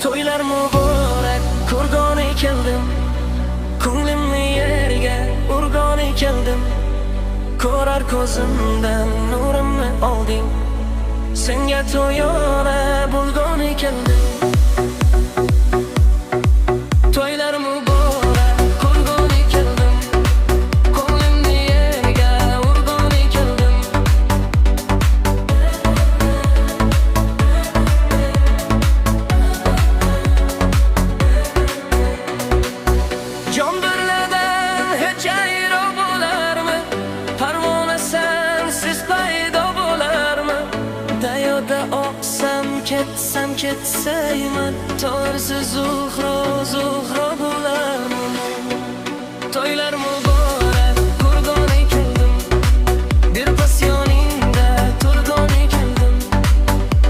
To'ylar muborak ko'rgani keldim, ko'nglimni yerga urgani keldim. Ko'rar ko'zimdan nurimni olding, senga to'yona bo'lgani keldim. To'ylar muborak ko'rgani keldim, ko'nglimni yerga urgani keldim. Jon birladan hech ayro bo'larmi? Parvona sensiz paydo bo'larmi? Dayoda oqsam ketsayman, torsiz zuhro bo'larmi? To'ylar muborak ko'rgani keldim, bir pas yoningda turgani keldim.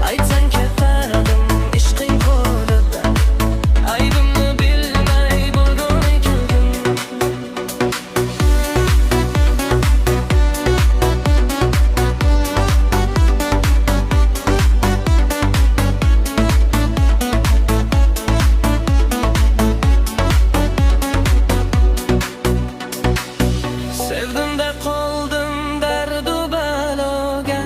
Aytsang ketardim ishqing qo'lida, aybimni bilmay bo'lgani keldim. Sevdim-da qoldim dardu baloga,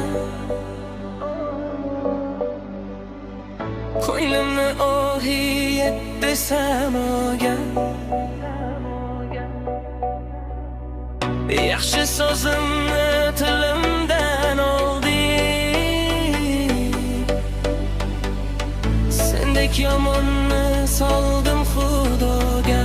ko'nglimni ohi yetdi samoga. Yaxshi so'zimni tilimdan olding, sendek yomonni soldim Xudoga.